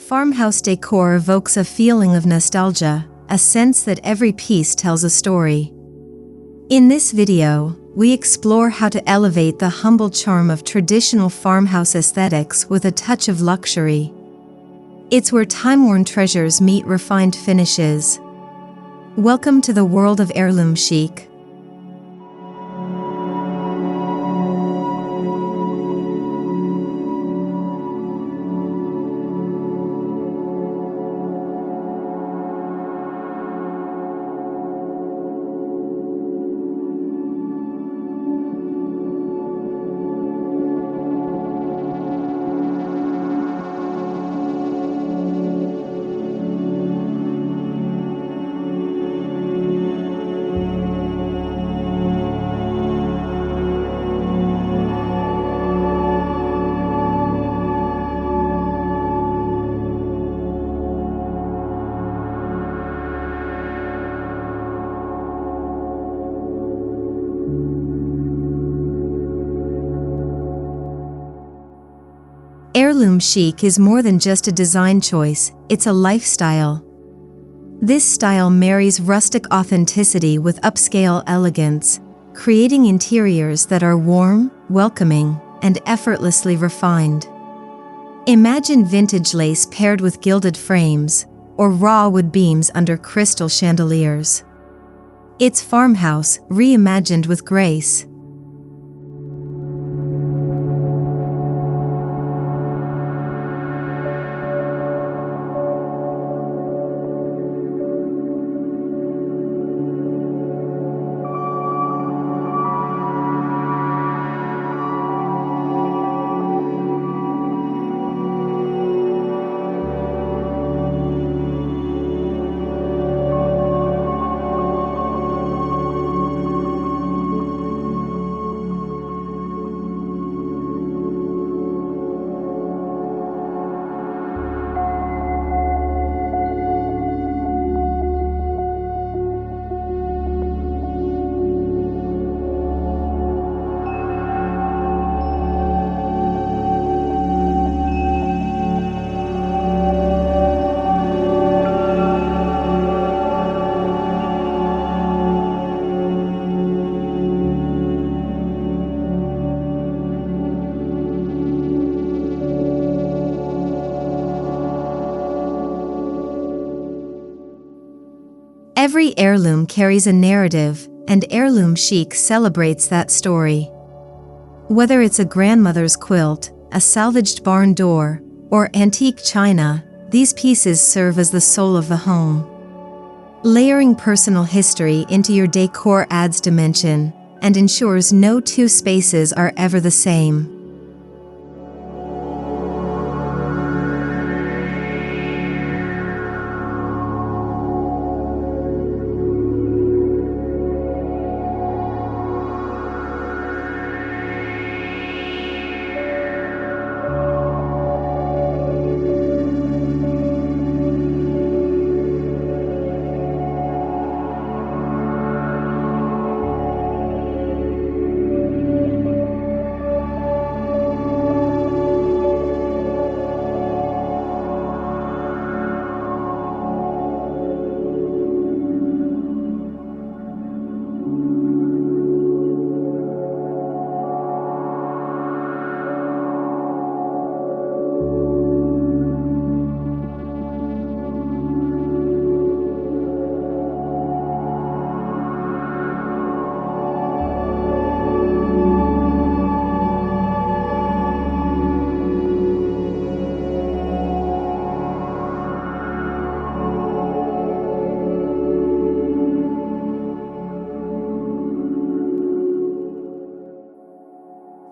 Farmhouse decor evokes a feeling of nostalgia, a sense that every piece tells a story. In this video, we explore how to elevate the humble charm of traditional farmhouse aesthetics with a touch of luxury. It's where time-worn treasures meet refined finishes. Welcome to the world of heirloom chic. Heirloom chic is more than just a design choice, it's a lifestyle. This style marries rustic authenticity with upscale elegance, creating interiors that are warm, welcoming, and effortlessly refined. Imagine vintage lace paired with gilded frames, or raw wood beams under crystal chandeliers. It's farmhouse, reimagined with grace. Every heirloom carries a narrative, and heirloom chic celebrates that story. Whether it's a grandmother's quilt, a salvaged barn door, or antique china, these pieces serve as the soul of the home. Layering personal history into your decor adds dimension, and ensures no two spaces are ever the same.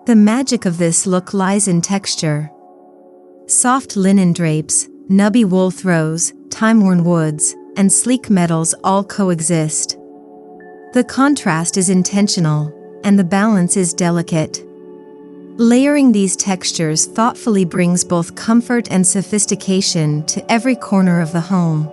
The magic of this look lies in texture. Soft linen drapes, nubby wool throws, time-worn woods, and sleek metals all coexist. The contrast is intentional, and the balance is delicate. Layering these textures thoughtfully brings both comfort and sophistication to every corner of the home.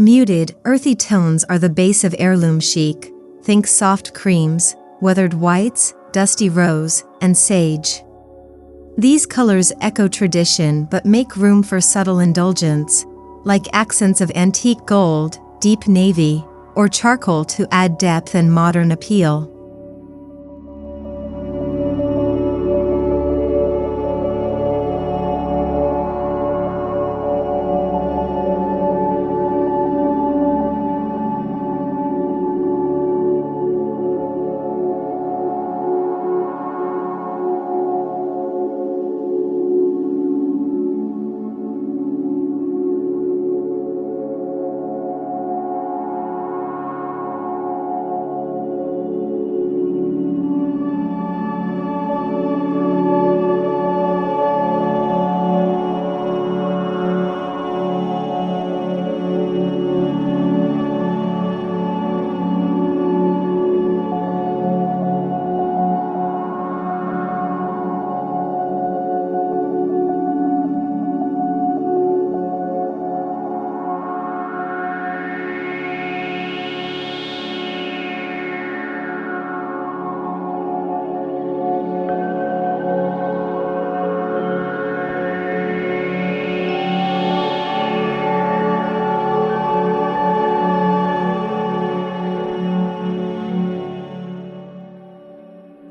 Muted, earthy tones are the base of heirloom chic. Think soft creams, weathered whites, dusty rose, and sage. These colors echo tradition but make room for subtle indulgence, like accents of antique gold, deep navy, or charcoal to add depth and modern appeal.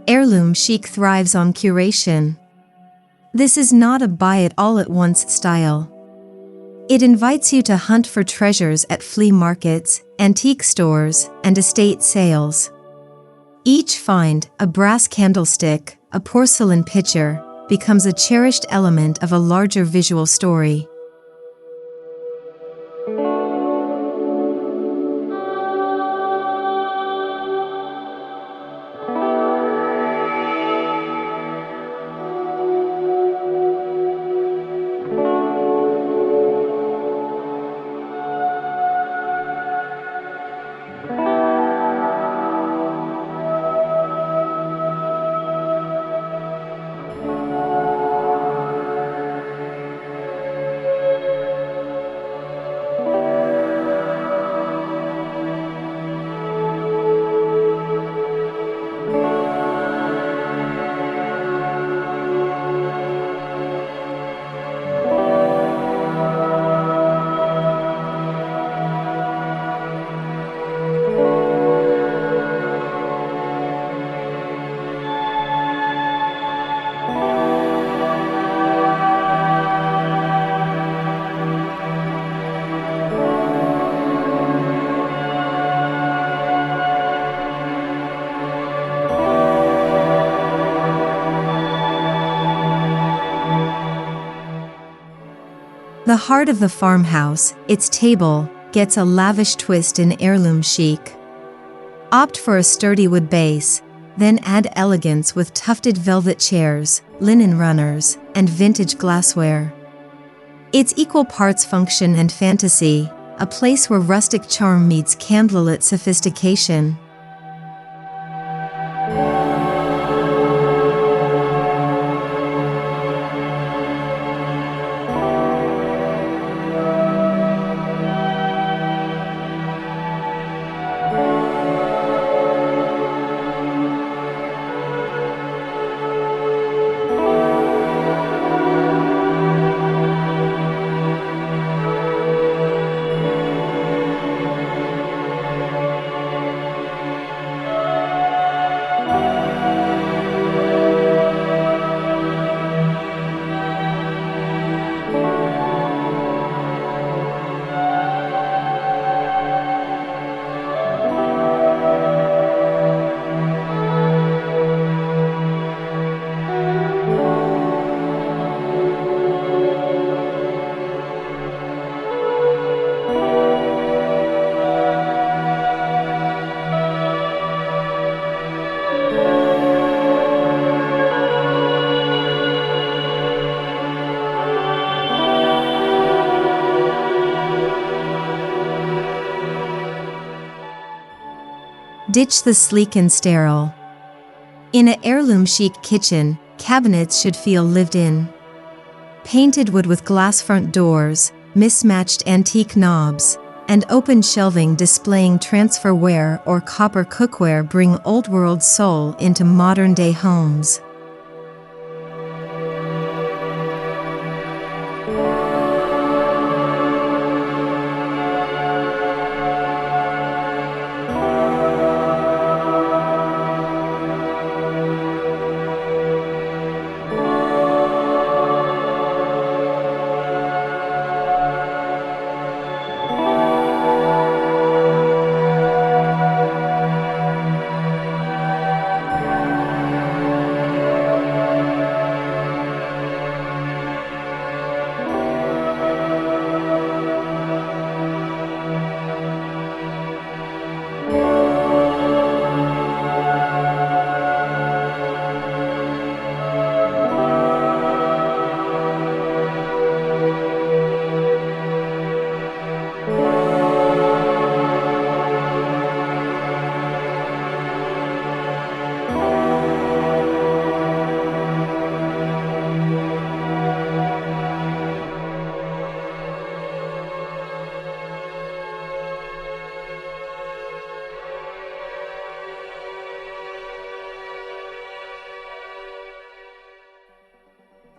Heirloom chic thrives on curation. This is not a buy-it-all-at-once style. It invites you to hunt for treasures at flea markets, antique stores, and estate sales. Each find, a brass candlestick, a porcelain pitcher, becomes a cherished element of a larger visual story. The heart of the farmhouse, its table, gets a lavish twist in heirloom chic. Opt for a sturdy wood base, then add elegance with tufted velvet chairs, linen runners, and vintage glassware. It's equal parts function and fantasy, a place where rustic charm meets candlelit sophistication. Ditch the sleek and sterile. In an heirloom chic kitchen, cabinets should feel lived in. Painted wood with glass front doors, mismatched antique knobs, and open shelving displaying transferware or copper cookware bring old-world soul into modern-day homes.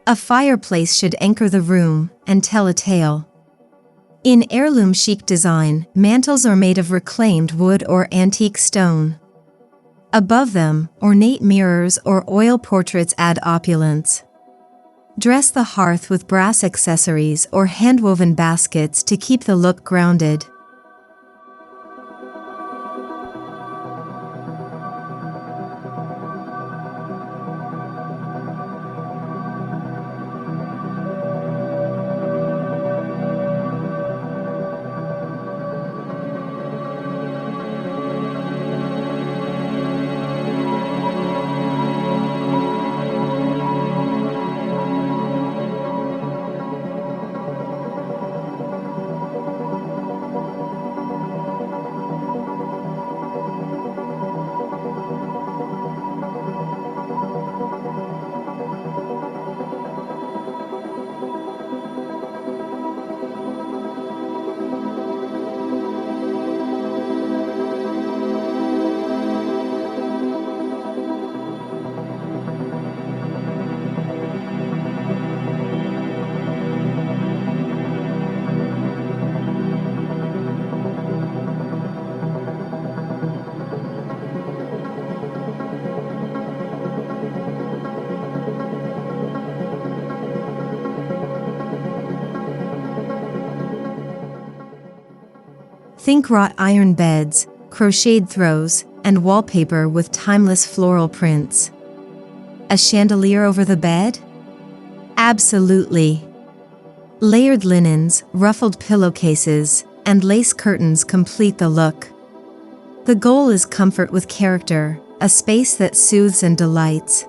A fireplace should anchor the room and tell a tale. In heirloom chic design, mantels are made of reclaimed wood or antique stone. Above them, ornate mirrors or oil portraits add opulence. Dress the hearth with brass accessories or hand-woven baskets to keep the look grounded. Think wrought iron beds, crocheted throws, and wallpaper with timeless floral prints. A chandelier over the bed? Absolutely. Layered linens, ruffled pillowcases, and lace curtains complete the look. The goal is comfort with character, a space that soothes and delights.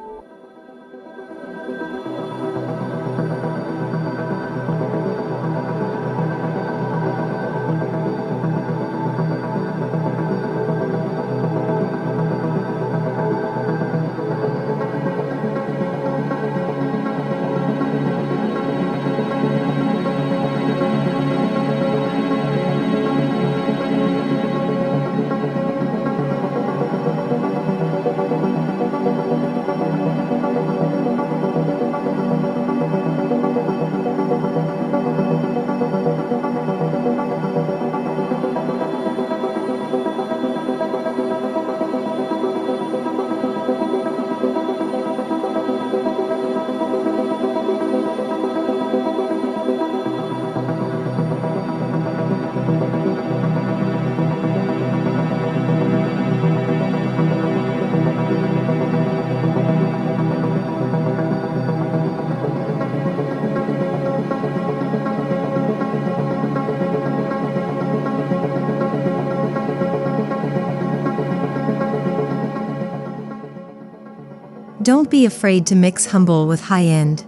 Don't be afraid to mix humble with high-end.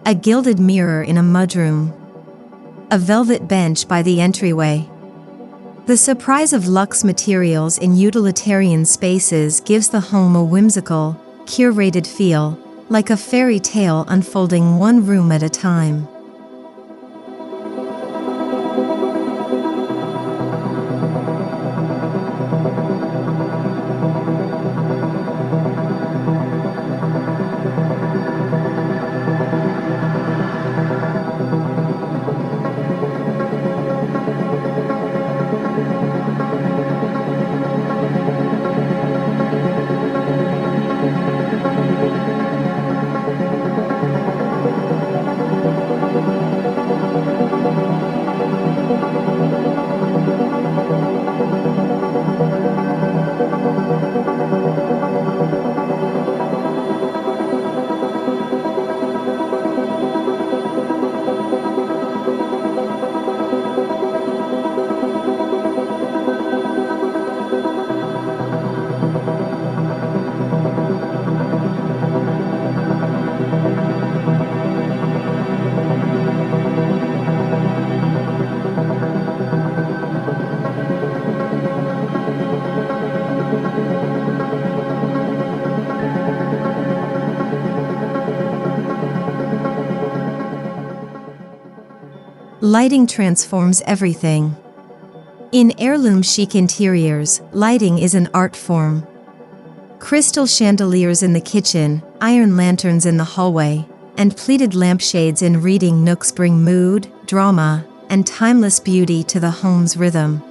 A gilded mirror in a mudroom. A velvet bench by the entryway. The surprise of luxe materials in utilitarian spaces gives the home a whimsical, curated feel, like a fairy tale unfolding one room at a time. Lighting transforms everything. In heirloom chic interiors, lighting is an art form. Crystal chandeliers in the kitchen, iron lanterns in the hallway, and pleated lampshades in reading nooks bring mood, drama, and timeless beauty to the home's rhythm.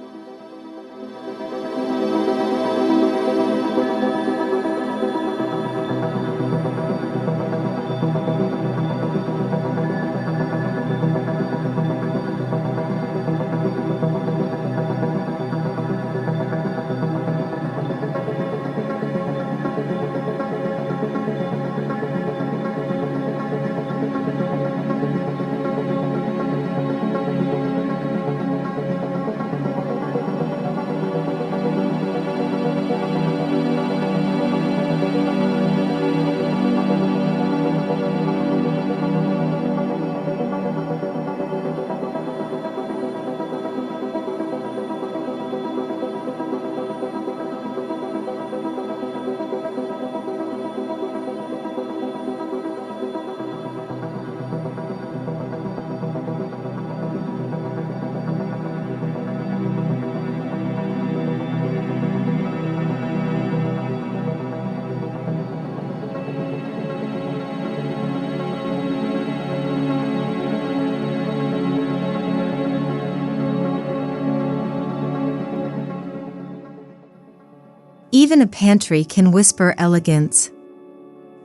Even a pantry can whisper elegance.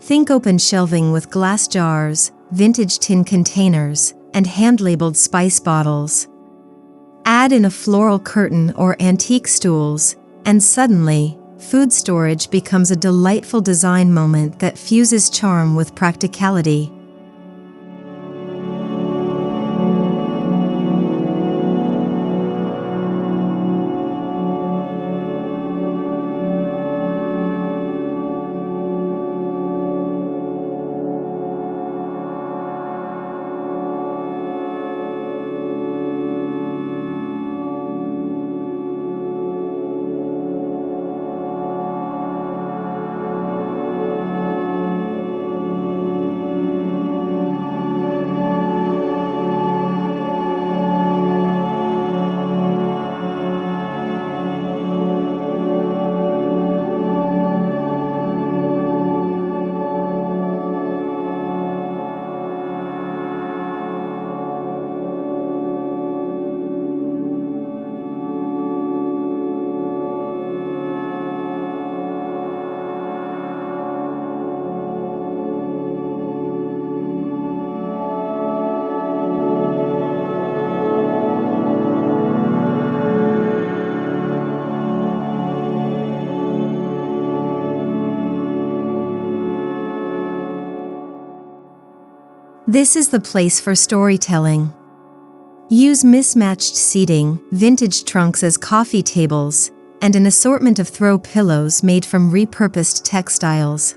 Think open shelving with glass jars, vintage tin containers, and hand-labeled spice bottles. Add in a floral curtain or antique stools, and suddenly, food storage becomes a delightful design moment that fuses charm with practicality. This is the place for storytelling. Use mismatched seating, vintage trunks as coffee tables, and an assortment of throw pillows made from repurposed textiles.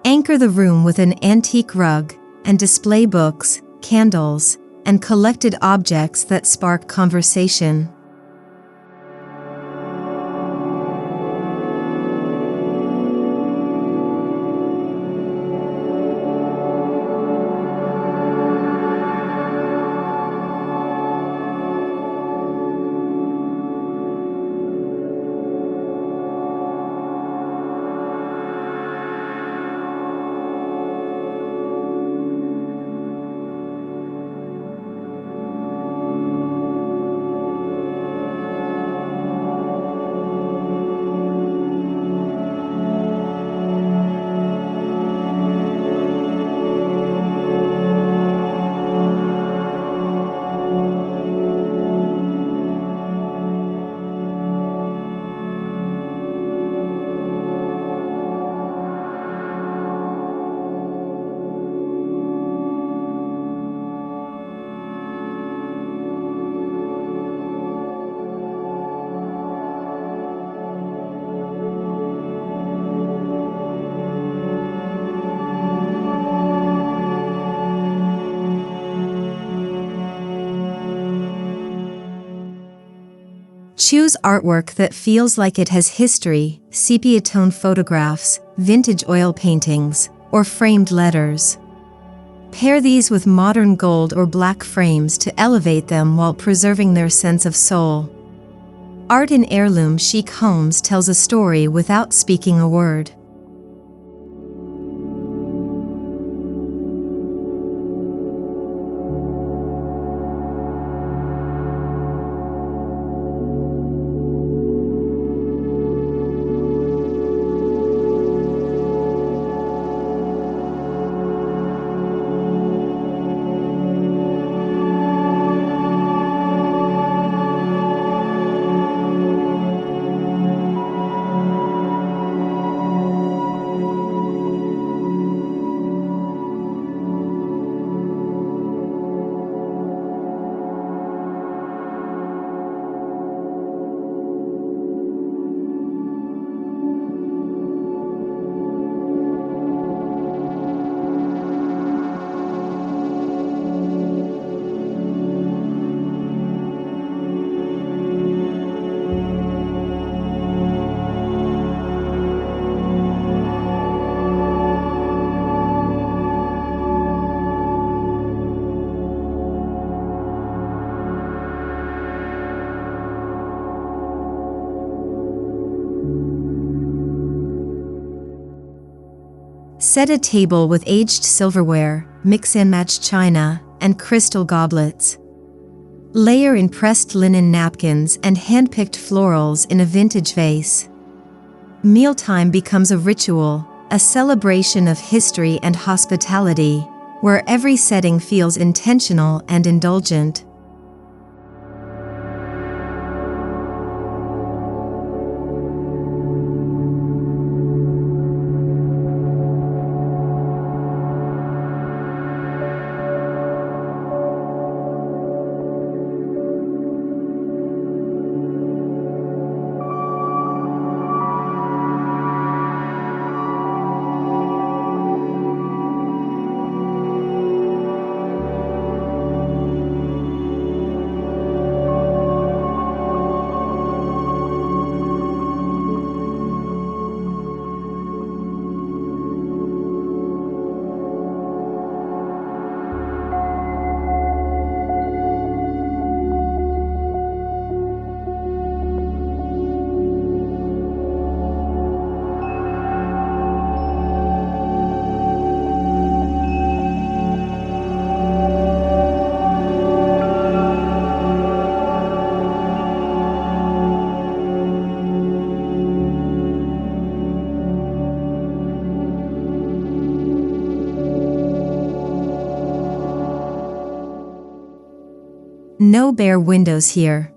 Anchor the room with an antique rug, and display books, candles, and collected objects that spark conversation. Choose artwork that feels like it has history, sepia-tone photographs, vintage oil paintings, or framed letters. Pair these with modern gold or black frames to elevate them while preserving their sense of soul. Art in heirloom chic homes tells a story without speaking a word. Set a table with aged silverware, mix and match china, and crystal goblets. Layer in pressed linen napkins and hand-picked florals in a vintage vase. Mealtime becomes a ritual, a celebration of history and hospitality, where every setting feels intentional and indulgent. No bare windows here.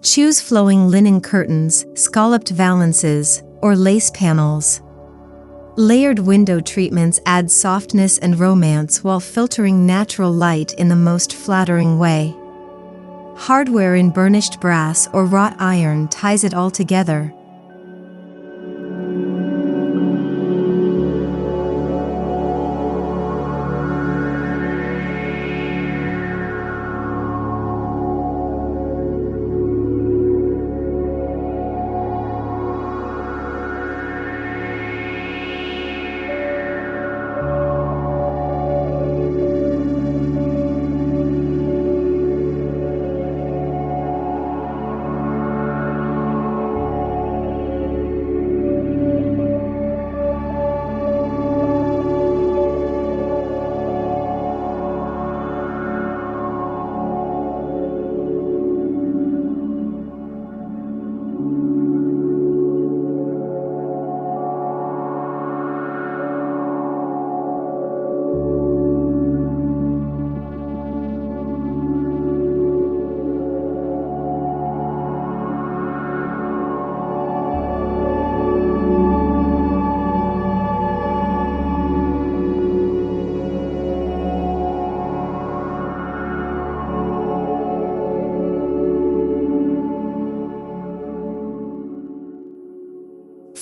Choose flowing linen curtains, scalloped valances, or lace panels. Layered window treatments add softness and romance while filtering natural light in the most flattering way. Hardware in burnished brass or wrought iron ties it all together.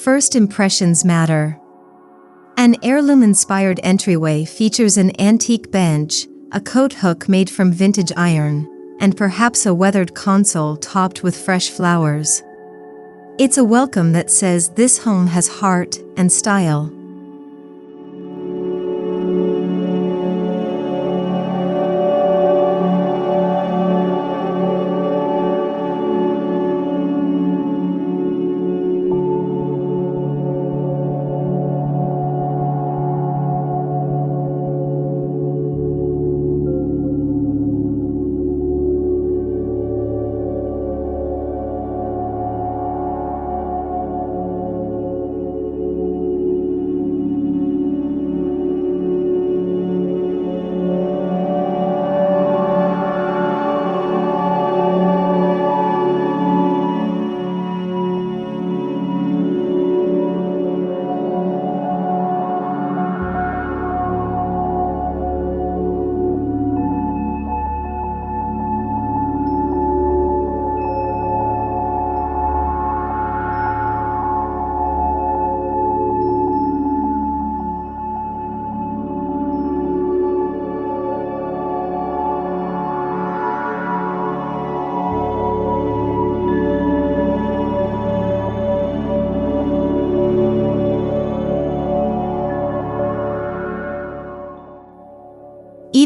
First impressions matter. An heirloom-inspired entryway features an antique bench, a coat hook made from vintage iron, and perhaps a weathered console topped with fresh flowers. It's a welcome that says this home has heart and style.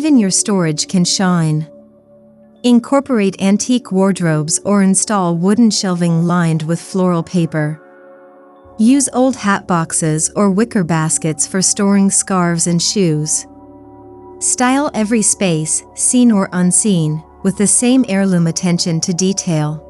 even your storage can shine. Incorporate antique wardrobes or install wooden shelving lined with floral paper. Use old hat boxes or wicker baskets for storing scarves and shoes. Style every space, seen or unseen, with the same heirloom attention to detail.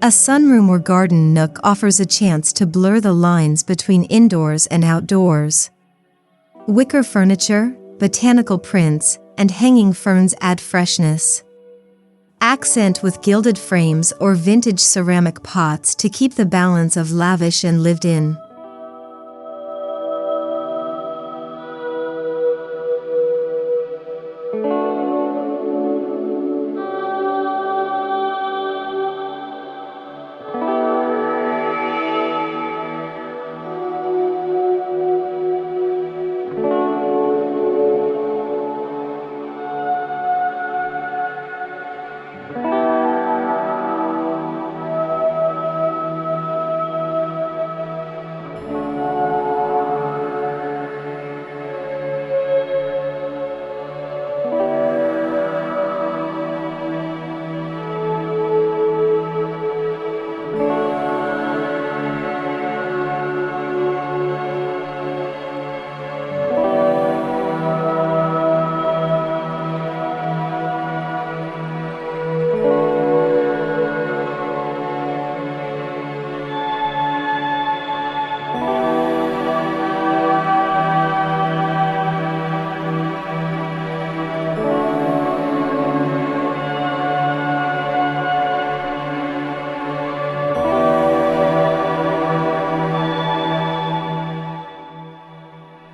A sunroom or garden nook offers a chance to blur the lines between indoors and outdoors. Wicker furniture, botanical prints, and hanging ferns add freshness. Accent with gilded frames or vintage ceramic pots to keep the balance of lavish and lived in.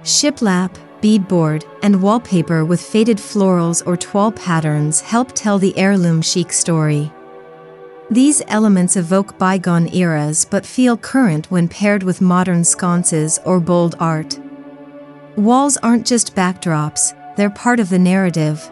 Shiplap, beadboard, and wallpaper with faded florals or toile patterns help tell the heirloom chic story. These elements evoke bygone eras but feel current when paired with modern sconces or bold art. Walls aren't just backdrops, they're part of the narrative.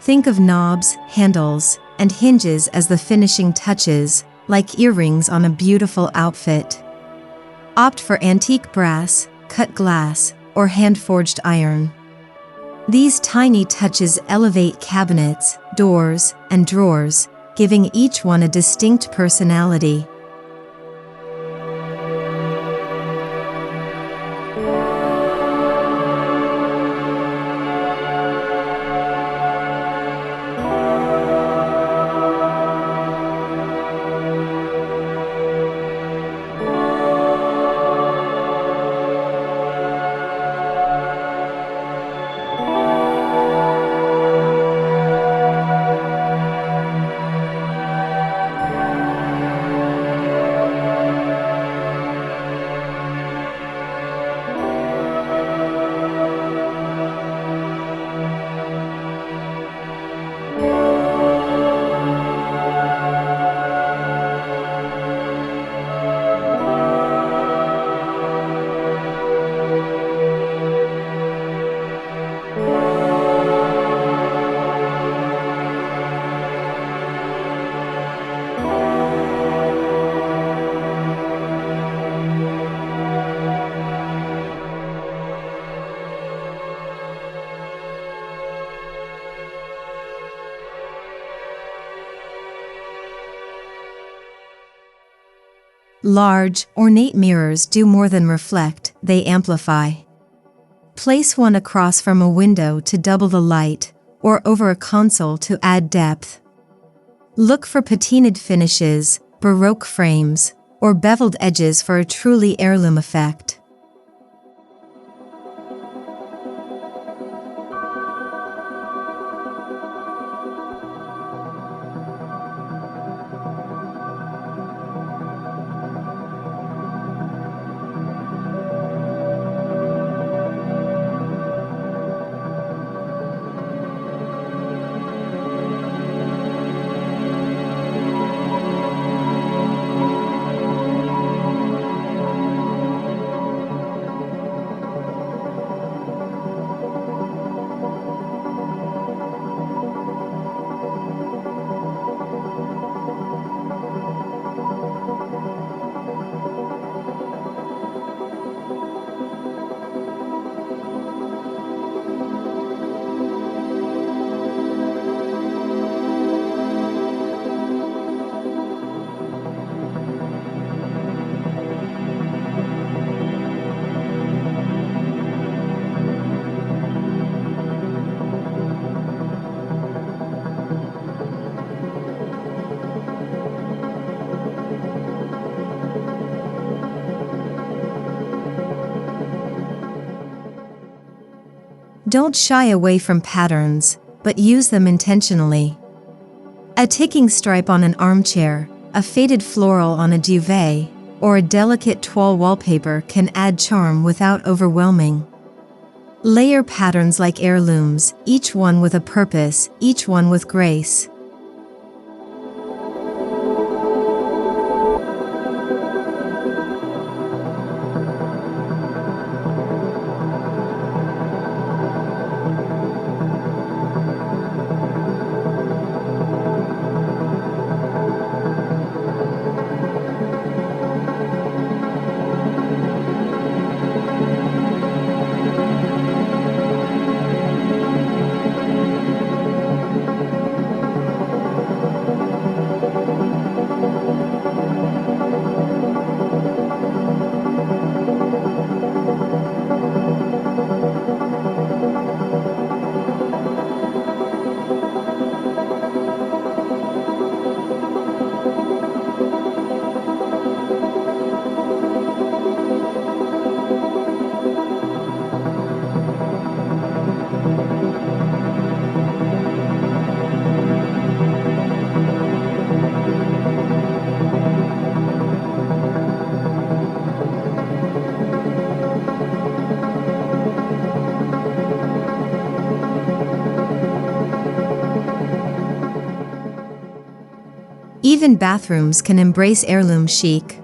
Think of knobs, handles, and hinges as the finishing touches, like earrings on a beautiful outfit. Opt for antique brass, cut glass, or hand-forged iron. These tiny touches elevate cabinets, doors, and drawers, giving each one a distinct personality. Large, ornate mirrors do more than reflect, they amplify. Place one across from a window to double the light, or over a console to add depth. Look for patinaed finishes, Baroque frames, or beveled edges for a truly heirloom effect. Don't shy away from patterns, but use them intentionally. A ticking stripe on an armchair, a faded floral on a duvet, or a delicate toile wallpaper can add charm without overwhelming. Layer patterns like heirlooms, each one with a purpose, each one with grace. Even bathrooms can embrace heirloom chic.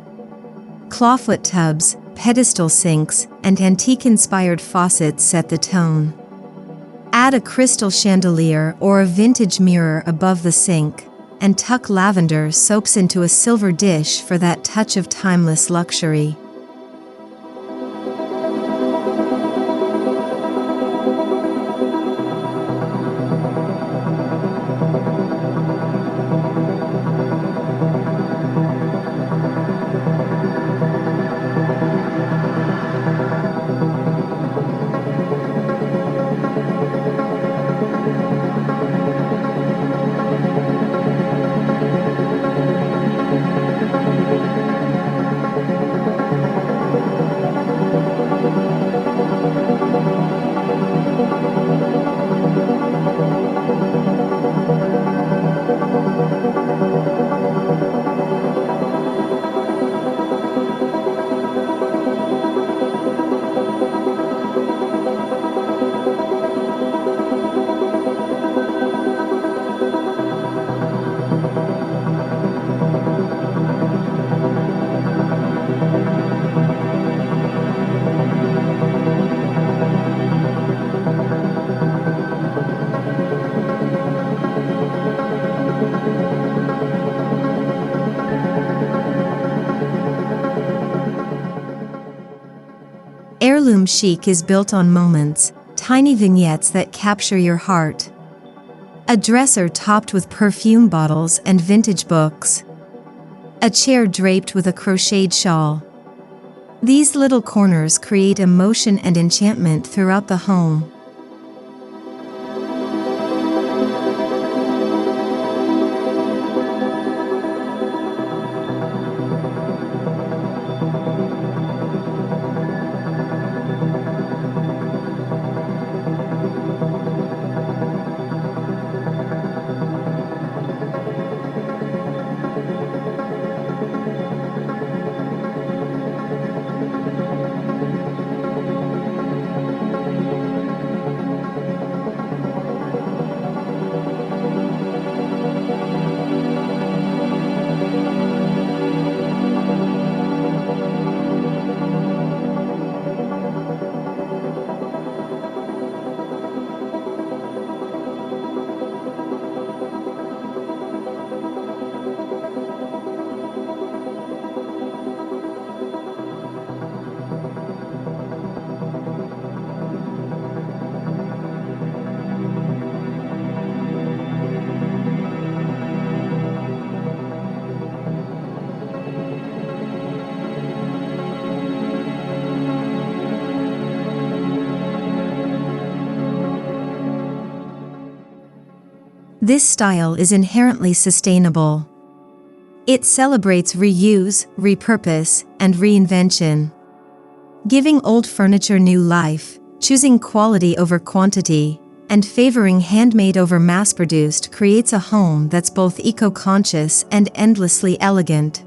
Clawfoot tubs, pedestal sinks, and antique-inspired faucets set the tone. Add a crystal chandelier or a vintage mirror above the sink, and tuck lavender soaps into a silver dish for that touch of timeless luxury. Heirloom Chic is built on moments, tiny vignettes that capture your heart. A dresser topped with perfume bottles and vintage books. A chair draped with a crocheted shawl. These little corners create emotion and enchantment throughout the home. This style is inherently sustainable. It celebrates reuse, repurpose, and reinvention. Giving old furniture new life, choosing quality over quantity, and favoring handmade over mass-produced creates a home that's both eco-conscious and endlessly elegant.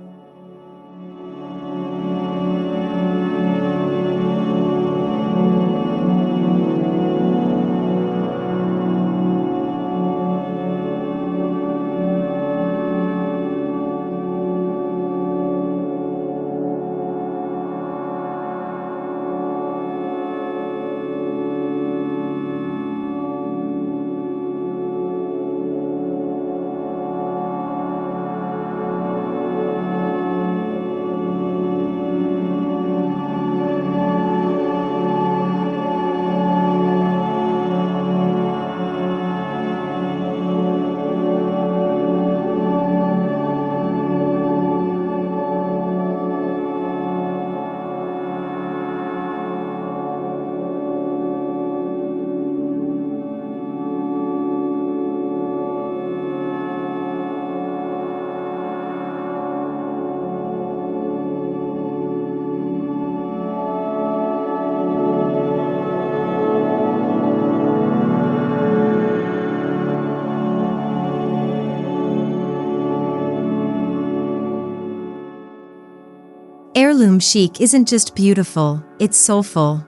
Heirloom Chic isn't just beautiful, it's soulful.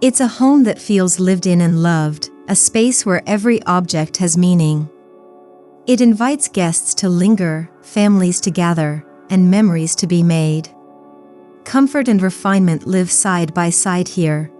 It's a home that feels lived in and loved, a space where every object has meaning. It invites guests to linger, families to gather, and memories to be made. Comfort and refinement live side by side here.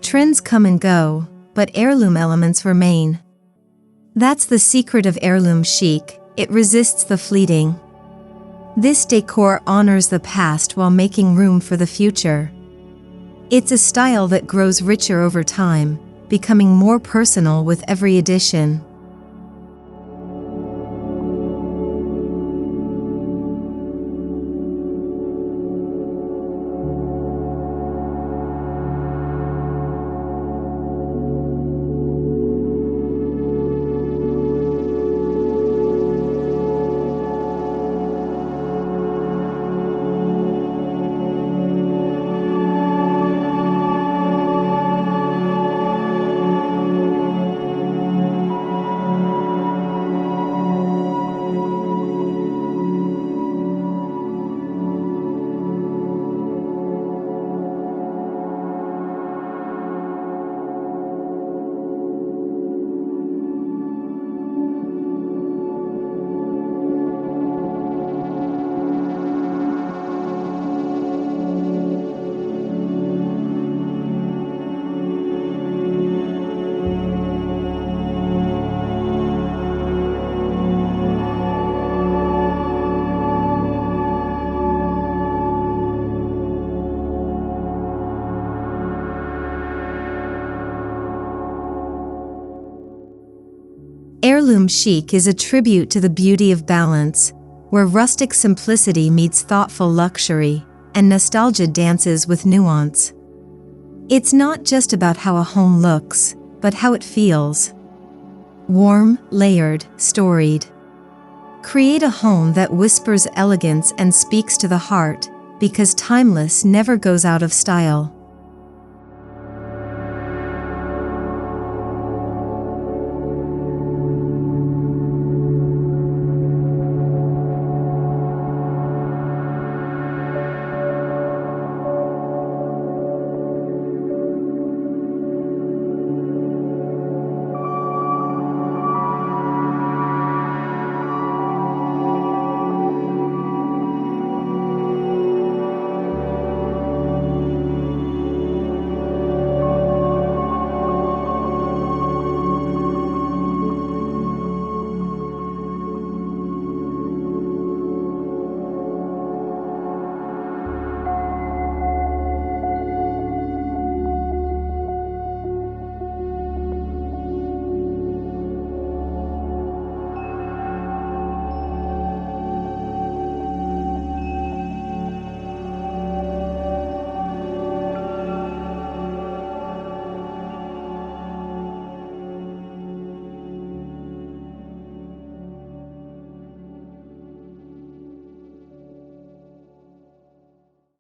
Trends come and go, but heirloom elements remain. That's the secret of heirloom chic, it resists the fleeting. This decor honors the past while making room for the future. It's a style that grows richer over time, becoming more personal with every addition. Heirloom chic is a tribute to the beauty of balance, where rustic simplicity meets thoughtful luxury, and nostalgia dances with nuance. It's not just about how a home looks, but how it feels. Warm, layered, storied. Create a home that whispers elegance and speaks to the heart, because timeless never goes out of style.